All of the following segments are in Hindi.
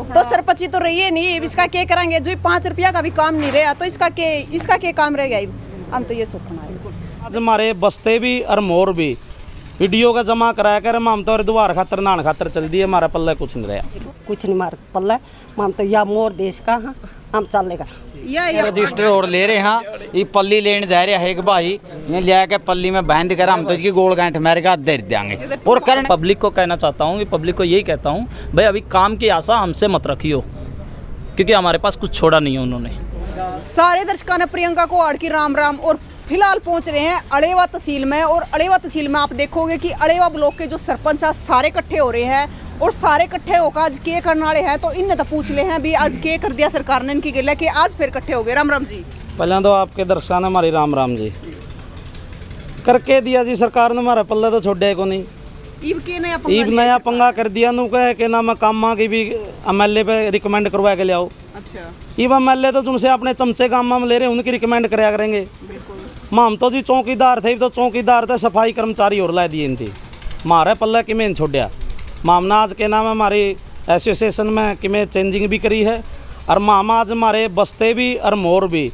तो सरपंची तो रही है नहीं, इसका क्या करेंगे? जो 5 रुपया का भी काम नहीं रहा तो इसका क्या काम रहेगा? हम तो ये सोचना है। आज हमारे बस्ते भी और मोर भी वीडियो का जमा कराया कर हम तो द्वार खातर नान खातर चल दिए, हमारा पल्ले कुछ नहीं रहा, कुछ नहीं मार पल्ला हम तो या मोर देश का हाँ हम चलेगा रजिस्टर और ले रहे हैं। ये पल्ली लेने जा रहे हैं एक भाई ये ले के पल्ली में बांध कर हम तो इसकी गोल गांठ मार के दे देंगे। और करने पब्लिक को कहना चाहता हूँ कि पब्लिक को यही कहता हूँ भाई अभी काम की आशा हमसे मत रखियो, क्योंकि हमारे पास कुछ छोड़ा नहीं है उन्होंने। सारे दर्शकों ने प्रियंका को आड़ की राम राम। और फिलहाल पहुंच रहे हैं अड़ेवा तहसील में, और अड़ेवा तहसील में आप देखोगे कि अड़ेवा ब्लॉक के जो सरपंच आज सारे इकट्ठे हो रहे हैं, और सारे इकट्ठे होकर आज के करने वाले हैं। तो इनने तो पूछ ले हैं भी आज के कर दिया सरकार ने इनकी गिला कि आज फिर इकट्ठे हो गए। राम राम जी। पहले तो आपके दर्शकों ने हमारी राम राम जी करके दिया जी, सरकार ने हमारा पल्ला तो छोड़े को नहीं। ईब नया पंगा कर दिया नू कहे कि ना मैं कामा की भी MLA पे रिकमेंड करवा के ले आओ। अच्छा ईब MLA तो तुमसे अपने चमचे काम में ले रहे उनकी रिकमेंड कराया करेंगे। हम तो जी चौकीदार थे, तो चौकीदार थे सफाई कर्मचारी और ला दिए थी, हमारे पल्ला कि में छोड़ा। मामना आज के नाम हमारी एसोसिएशन में कि में चेंजिंग भी करी है, और मामा आज हमारे बस्ते भी और मोर भी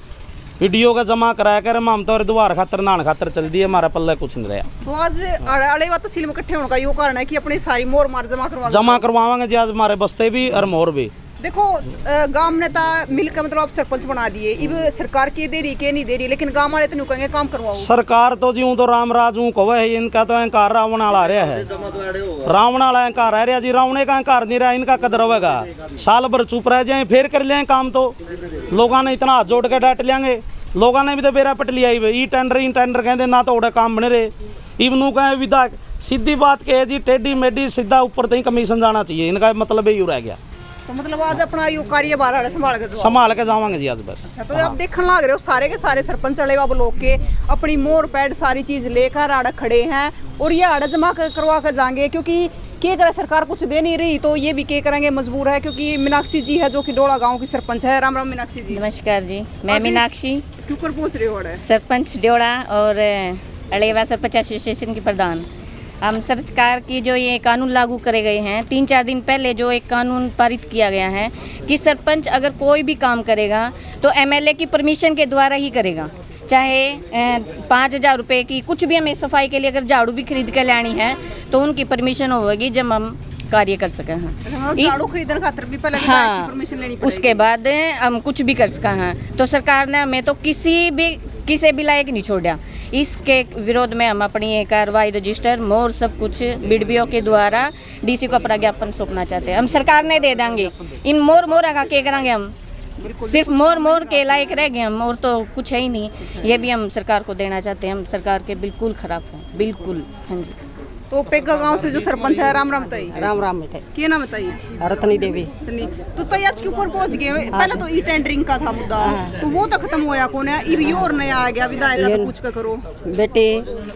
वीडियो का जमा कराया कर हम तो द्वार खातर नान खातर चल दिए, हमारा पल्ला कुछ नहीं रहा। तो आज अड़ेवा तहसील में इकट्ठे होने का यो कारण है कि अपनी सारी मोर मार जमा करवाएंगे जी आज हमारे बस्ते भी और मोर भी। देखो गांव नेता मिलकर मतलब आप सरपंच बना दिए, इब सरकार की दे रही के नहीं दे रही, लेकिन गांव वाले तो नहीं कहेंगे काम करवाओ। सरकार तो जी तो रामराज कहो है, इनका तो अहंकार रावण वाला आ रहा है, रावण वाला अहंकार रह रहा जी, रावण का अहंकार नहीं रहा, इनका कदर होगा। साल भर चुप रह जाए फिर कर लें काम, तो लोगों ने इतना हाथ जोड़ के डांट लेंगे। लोगों ने भी तो बेरा पट लिया ई टेंडर कहते ना तो उड़ा काम बने रहे। इवनू कहें विदा सीधी बात कहे जी, टेढ़ी मेढ़ी सीधा ऊपर तक कमीशन जाना चाहिए, इनका मतलब यही रह गया। तो मतलब आज अपना यो कार्य बार संभाल के जावांगे जी आज बस। अच्छा तो आप देखने लग रहे हो सारे के सारे सरपंच अड़ेवा ब्लॉक के अपनी मोर पैड सारी चीज लेकर आड़ खड़े हैं, और ये आड़ जमा करवा कर जाएंगे, क्योंकि क्या करे सरकार कुछ दे नहीं रही तो ये भी क्या करेंगे मजबूर है। क्योंकि मीनाक्षी जी है जो कि डोड़ा गांव की सरपंच है। राम राम मीनाक्षी जी। नमस्कार जी, मैं मीनाक्षी क्यों कर पूछ रहे हो? सरपंच ड्योड़ा और अड़ेवा सरपंच एसोसिएशन की प्रधान। हम सरकार की जो ये कानून लागू करे गए हैं 3-4 दिन पहले, जो एक कानून पारित किया गया है कि सरपंच अगर कोई भी काम करेगा तो MLA की परमिशन के द्वारा ही करेगा, चाहे 5,000 रुपये की कुछ भी हमें सफाई के लिए अगर झाड़ू भी खरीद कर लानी है तो उनकी परमिशन होगी जब हम कार्य कर सकें हैं। झाड़ू खरीदने खातिर भी पहले परमिशन लेनी पड़ेगी, उसके बाद हम कुछ भी कर सका हैं। तो सरकार ने हमें तो किसी भी लायक नहीं छोड़ा। इसके विरोध में हम अपनी ये कार्रवाई रजिस्टर मोर सब कुछ BDO के द्वारा DC को अपना ज्ञापन सौंपना चाहते हैं। हम सरकार नहीं दे देंगे इन मोर का क्या करेंगे, हम सिर्फ मोर के लायक रह गए हम, और तो कुछ है ही नहीं। ये भी हम सरकार को देना चाहते हैं, हम सरकार के बिल्कुल खराब हैं, बिल्कुल। हाँ जी। तो पेगा गांव से जो सरपंच है राम राम बताइए। राम राम बेटे। क्या नाम बताइए? रतनी देवी। तो आज क्यों पर पहुंच गए? पहले तो ई टेंडरिंग का था मुद्दा, तो वो तो खत्म होया कौन है? इब और नया आ गया विधायक का, तो पूछ कर करो बेटे।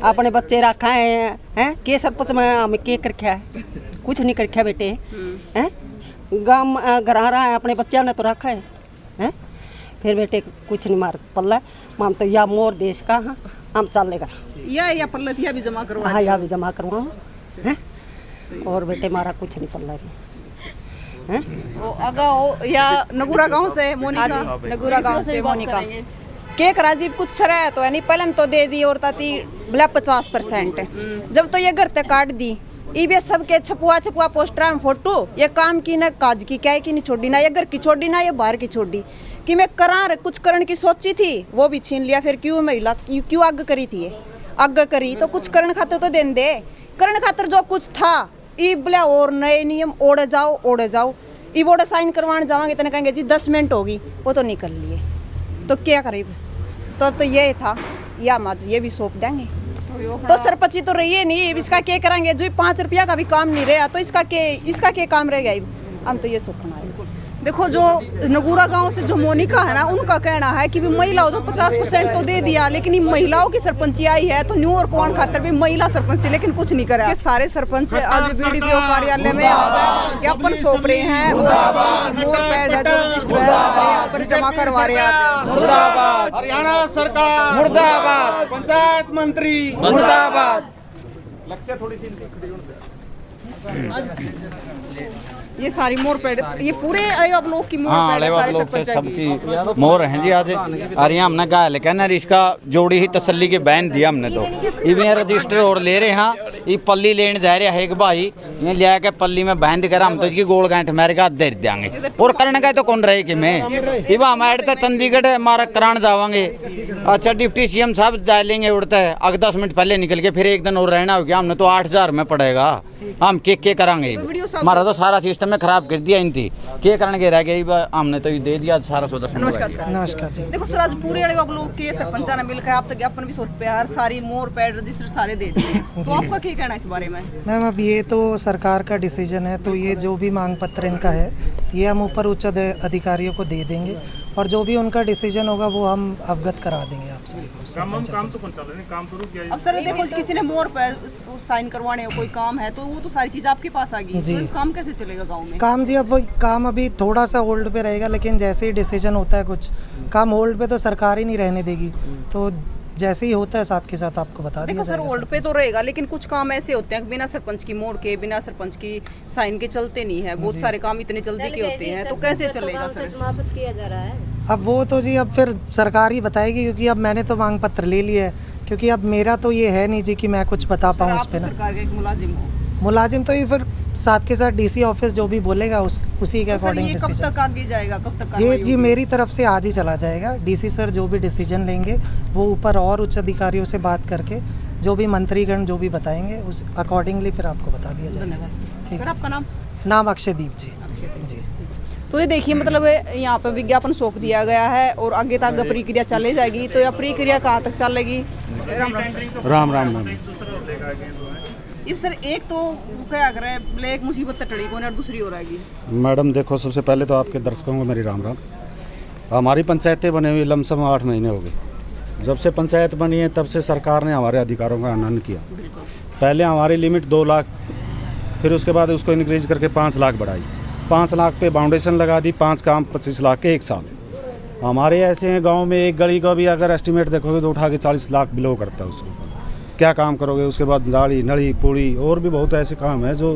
अपने बच्चे रखा है के सरपंच में हमें के कर रखा है? कुछ नहीं कर रखा बेटे। हैं गांव घर आ रहा है, अपने बच्चा ने तो रखा है। हैं फिर बेटे कुछ नहीं मार पल्ला हम तो या मोर देश का हाँ हम चलेगा या पल्लतिया भी जमा करवा। हाँ या भी जमा करवाओ हैं, और बेटे मारा कुछ नहीं पल्ला हैं। ओ अगाओ या नगुरा गांव से मोनिका, नगुरा गांव से मोनिका के करा जी कुछ सरा है तो यानी पहले तो दे दी, और ताती बोला 50%। जब तो ये घर तक काट दी, ये सबके छपुआ पोस्टर में फोटो, ये काम की ना काज की क्या की नहीं छोड़ी, ना ये घर की छोड़ी ना ये बाहर की छोड़ी, कि मैं कुछ करने की सोची थी वो भी छीन लिया। फिर क्यों महिला क्यों आग करी थी? आग करी तो कुछ करण खातर तो देन दे, करण खातर जो कुछ था ई बोला और नए नियम ओढ़े जाओ ई बोर्ड साइन करवाने जाओगे तो कहेंगे जी 10 मिनट होगी, वो तो निकल लिए, तो क्या करें? तो अब तो ये था या माज ये भी सौंप देंगे। तो सरपंची तो रही है नहीं, इसका क्या करेंगे? जो 5 रुपया का भी काम नहीं रहा तो इसका क्या काम रहेगा? हम तो ये सोचना है। देखो जो नगुरा गांव से जो मोनिका है ना, उनका कहना है कि भी महिलाओं तो 50% तो दे दिया, लेकिन ये महिलाओं की सरपंची आई है तो न्यू और कौन खातर भी महिला सरपंच थी, लेकिन कुछ नहीं करा। सारे सरपंच आज BDO कार्यालय में ज्ञापन सौंप रहे हैं, और मोर पैड है जो रजिस्टर है सारे यहाँ पर जमा करवा रहे हैं। मुर्दाबाद हरियाणा सरकार, मुर्दाबाद पंचायत मंत्री मुर्दाबाद। लक्ष्य थोड़ी सी ये सारी मोर पेड़, ये पूरे अरेवा ब्लॉक की मोर हाँ पेड़ है, अलेवा सारे ब्लॉक से सरपंच की। सबकी मोर हैं जी आज। और यहाँ हमने कहा लेकिन इसका जोड़ी ही तसल्ली के बैन दिया हमने तो इवें रजिस्टर और ले रहे हैं। ये पल्ली लेने जा रहे है एक भाई, ये लिया के पल्ली में बांध कर हम तो इसकी गोल गांठ मेरे का दे देंगे और करने का तो कौन रहे कि मैं इवा हम तो चंडीगढ़ हमारा करान जावांगे। अच्छा डिप्टी सीएम साहब जा लेंगे उड़ता है अगर 10 मिनट पहले निकल के फिर एक दिन और रहना हो गया हमने तो 8000 में पड़ेगा। हम के करांगे हमारा तो सारा सिस्टम में खराब कर दिया इनकी के करने के रह गए हमने तो ये दे दिया सारा सौदा। नमस्कार सर। नमस्कार जी। देखो सर, आज पूरे अरेवा ब्लॉक के सरपंचा ने मिलकर आप तक ज्ञापन भी सोच पे यार सारी मोर पेड़ रजिस्टर सारे दे दिए, तो आपका क्या कहना है इस बारे में? मैम अब ये तो सरकार का डिसीजन है, तो ये जो भी मांग पत्र इनका है ये हम ऊपर उच्च अधिकारियों को दे देंगे और जो भी उनका डिसीजन होगा वो हम अवगत करा देंगे आप सभी को। काम तो चल रहे काम तो रुक गया। अब सर देखो किसी ने मोर पे साइन करवाने हो कोई काम है तो वो तो सारी चीज आपके पास आ गई, तो काम कैसे चलेगा गांव में? काम जी अब वो काम अभी थोड़ा सा होल्ड पे रहेगा, लेकिन जैसे ही डिसीजन होता है कुछ काम होल्ड पे तो सरकार ही नहीं रहने देगी, तो जैसे ही होता है साथ के साथ आपको बता दिया देखो सर, होल्ड पे तो रहेगा लेकिन कुछ काम ऐसे होते हैं बिना सरपंच की मोड़ के, बिना सरपंच की साइन के चलते नहीं है। बहुत सारे काम इतने जल्दी के होते हैं, तो कैसे चलेगा सर? समाप्त किया जा रहा है। अब वो तो जी अब फिर सरकार ही बताएगी, क्योंकि अब मैंने तो मांग पत्र ले लिया है, क्योंकि अब मेरा तो ये है नहीं जी कि मैं कुछ बता पाऊँ इस पे ना। सरकार के एक मुलाजिम हो, मुलाजिम तो ये फिर साथ के साथ डीसी ऑफिस जो भी बोलेगा उसी के तो सर अकॉर्डिंग ये कब तक आगे जाएगा, कब तक ये कार्रवाई जी होगी? मेरी तरफ से आज ही चला जाएगा। डीसी सर जो भी डिसीजन लेंगे वो ऊपर और उच्च अधिकारियों से बात करके जो भी मंत्रीगण जो भी बताएंगे उस अकॉर्डिंगली फिर आपको बता दिया जाएगा। ठीक सर है। आपका नाम? नाम अक्षयदीप जी। जी। तो ये देखिए मतलब यहाँ पे विज्ञापन सौंप दिया गया है और आगे तक प्रक्रिया चली जाएगी, तो यह प्रक्रिया कहाँ तक चलेगी? राम राम। राम राम। ये सर एक तो क्या कर रहे हैं, एक मुसीबत टड़ी को और दूसरी हो रहेगी। मैडम देखो, सबसे पहले तो आपके दर्शकों को मेरी राम राम। हमारी पंचायतें बनी हुई लमसम 8 महीने हो गए। जब से पंचायत बनी है तब से सरकार ने हमारे अधिकारों का हनन किया। पहले हमारी लिमिट 2 लाख, फिर उसके बाद उसको इंक्रीज करके 5 लाख बढ़ाई। 5 लाख पे बाउंडेशन लगा दी, 5 काम 25 लाख के 1 साल। हमारे ऐसे हैं गांव में एक गली का भी अगर एस्टिमेट देखोगे तो उठा के 40 लाख बिलो करता है उसको। क्या काम करोगे? उसके बाद दाढ़ी नली पूड़ी और भी बहुत ऐसे काम है जो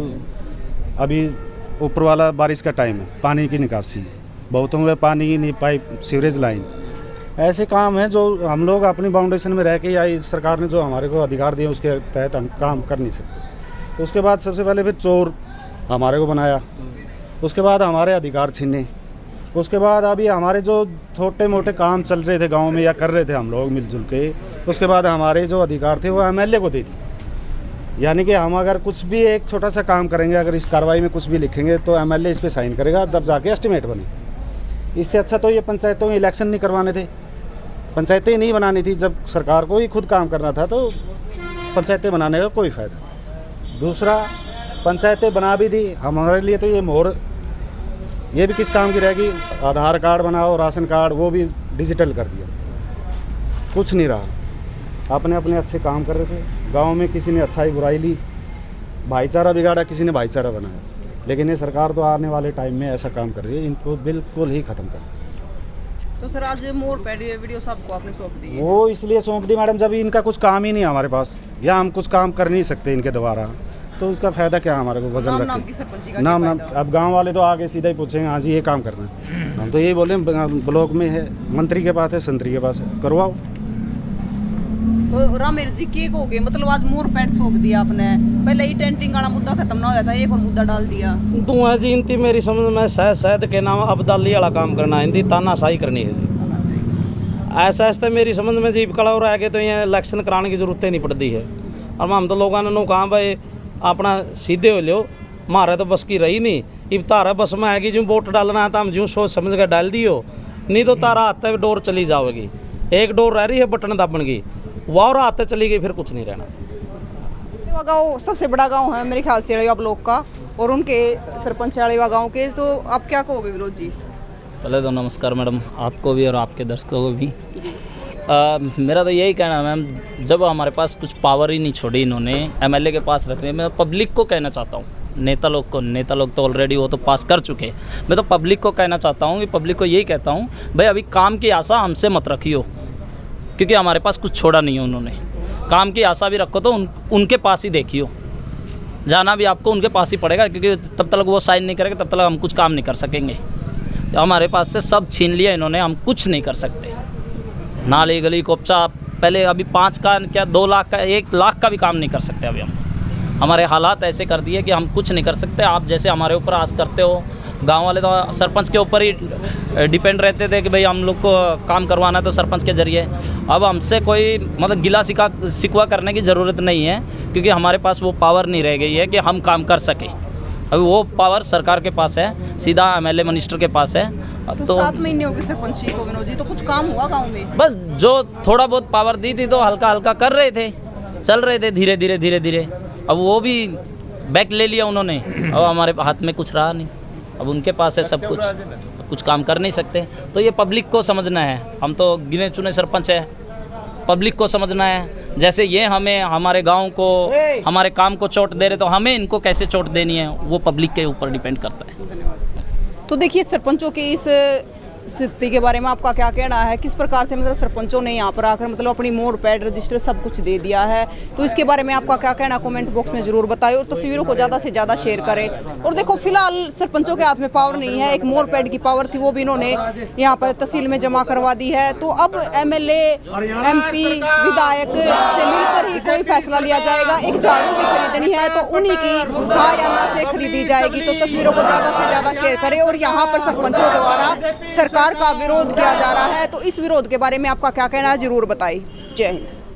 अभी ऊपर वाला बारिश का टाइम है, पानी की निकासी, बहुतों में पानी की पाइप सीवरेज लाइन, ऐसे काम हैं जो हम लोग अपनी बाउंडेशन में रह के या इस सरकार ने जो हमारे को अधिकार दिए उसके तहत हम काम कर नहीं सकते। उसके बाद सबसे पहले फिर चोर हमारे को बनाया, उसके बाद हमारे अधिकार छीने, उसके बाद अभी हमारे जो छोटे मोटे काम चल रहे थे गांव में या कर रहे थे हम लोग मिलजुल के, उसके बाद हमारे जो अधिकार थे वो एमएलए को दे दी। यानी कि हम अगर कुछ भी एक छोटा सा काम करेंगे, अगर इस कार्रवाई में कुछ भी लिखेंगे तो एमएलए इस पर साइन करेगा, तब जाके एस्टिमेट बने। इससे अच्छा तो ये पंचायतों में इलेक्शन नहीं करवाने थे, पंचायतें नहीं बनानी थी। जब सरकार को ही खुद काम करना था तो पंचायतें बनाने का कोई फ़ायदा नहीं। दूसरा, पंचायतें बना भी दी हमारे लिए तो ये मोहर ये भी किस काम की रहेगी? आधार कार्ड बनाओ, राशन कार्ड, वो भी डिजिटल कर दिया, कुछ नहीं रहा। अपने अपने अच्छे काम कर रहे थे गांव में, किसी ने अच्छाई बुराई ली, भाईचारा बिगाड़ा, किसी ने भाईचारा बनाया। लेकिन ये सरकार तो आने वाले टाइम में ऐसा काम कर रही है, इनको बिल्कुल ही ख़त्म कर। तो सर आज मोर पेड वीडियो साहब को आपने सौंप दी है? वो इसलिए सौंप दी मैडम, जब इनका कुछ काम ही नहीं है हमारे पास या हम कुछ काम कर नहीं सकते इनके द्वारा, तो उसका फ़ायदा क्या हमारे को? वजन नाम रख की के सरपंची का नाम क्या नाम फायदा? अब गांव वाले तो आगे सीधा ही पूछेंगे हाँ जी ये काम करना है। हम तो यही बोले ब्लॉक में है, मंत्री के पास है, संतरी के पास है, करवाओ। तो रामेर जी के हो गए मतलब आज मोर पेड सौंप दिया आपने, पहले ही टेंटिंग वाला मुद्दा खत्म ना होया था, एक और मुद्दा डाल दिया। तू है जी इनती मेरी समझ में शहद के नाम अबदाली वाला काम करना है, इनकी तानाशाही करनी है। ऐसा ऐसा मेरी समझ में जी कड़ा रह गए तो ये इलेक्शन कराने की जरूरत ही नहीं पड़ती है। और हम तो लोगों ने कहा भाई अपना सीधे हो लो, हमारे तो बस की रही नहीं। इब तारा बस में आएगी जो वोट डालना है तो हम जो सोच समझ कर डाल दियो, नहीं तो तारा हाथ में डोर चली जाएगी। एक डोर रह रही है बटन दबन की, वह और हाथ चली गई, फिर कुछ नहीं रहना। अलेवा गाँव सबसे बड़ा गाँव है मेरे ख्याल से अलेवा ब्लॉक का, और उनके सरपंच अलेवा गाँव के, तो आप क्या कहोगे विरोध जी? पहले तो नमस्कार मैडम, आपको भी और आपके दर्शकों को भी। मेरा तो यही कहना है मैम, जब हमारे पास कुछ पावर ही नहीं छोड़ी इन्होंने, एमएलए के पास रख रहे। मैं पब्लिक को कहना चाहता हूँ, नेता लोग तो ऑलरेडी वो तो पास कर चुके हैं। मैं तो पब्लिक को कहना चाहता हूँ कि पब्लिक को यही कहता हूँ, भाई अभी काम की आशा हमसे मत रखियो, क्योंकि हमारे पास कुछ छोड़ा नहीं है उन्होंने। काम की आशा भी रखो तो उनके पास ही देखियो, जाना भी आपको उनके पास ही पड़ेगा, क्योंकि तब तक वो साइन नहीं करेंगे तब तक हम कुछ काम नहीं कर सकेंगे। तो हमारे पास से सब छीन लिया इन्होंने, हम कुछ नहीं कर सकते। नाली गली कोपचा पहले अभी 5 का क्या 2 लाख का 1 लाख का भी काम नहीं कर सकते अभी हम। हमारे हालात ऐसे कर दिए कि हम कुछ नहीं कर सकते। आप जैसे हमारे ऊपर आस करते हो, गांव वाले तो सरपंच के ऊपर ही डिपेंड रहते थे कि भाई हम लोग को काम करवाना है तो सरपंच के ज़रिए। अब हमसे कोई मतलब गिला शिकवा करने की ज़रूरत नहीं है, क्योंकि हमारे पास वो पावर नहीं रह गई है कि हम काम कर सकें। अभी वो पावर सरकार के पास है, सीधा MLA मिनिस्टर के पास है। तो 7 महीने हो गए सरपंची को विनोद जी, तो कुछ काम हुआ गाँव में? बस जो थोड़ा बहुत पावर दी थी तो हल्का हल्का कर रहे थे, चल रहे थे धीरे धीरे। अब वो भी बैक ले लिया उन्होंने, अब हमारे हाथ में कुछ रहा नहीं। अब उनके पास है सब कुछ काम कर नहीं सकते। तो ये पब्लिक को समझना है, हम तो गिने चुने सरपंच है, पब्लिक को समझना है। जैसे ये हमें हमारे गांव को हमारे काम को चोट दे रहे, तो हमें इनको कैसे चोट देनी है वो पब्लिक के ऊपर डिपेंड करता है। तो देखिए सरपंचों की इस स्थिति के बारे में आपका क्या कहना है? किस प्रकार से मतलब सरपंचों ने यहाँ पर आकर मतलब अपनी मोर पैड रजिस्टर सब कुछ दे दिया है, तो इसके बारे में आपका क्या कहना कमेंट बॉक्स में जरूर बताएं और तस्वीरों को ज़्यादा से ज़्यादा शेयर करें। और देखो फिलहाल सरपंचों के हाथ में पावर नहीं है, एक मोर पैड की पावर थी वो भी इन्होंने यहाँ पर तहसील में जमा करवा दी है। तो अब MLA MP विधायक से मिलकर ही कोई फैसला लिया जाएगा। एक झाड़ू भी खरीदनी है तो उन्हीं की हायाना से खरीदी जाएगी। तो तस्वीरों को ज़्यादा से ज़्यादा शेयर करें। और यहाँ पर सरपंचों द्वारा सरकार का विरोध किया जा रहा है, तो इस विरोध के बारे में आपका क्या कहना है जरूर बताइए। जय हिंद।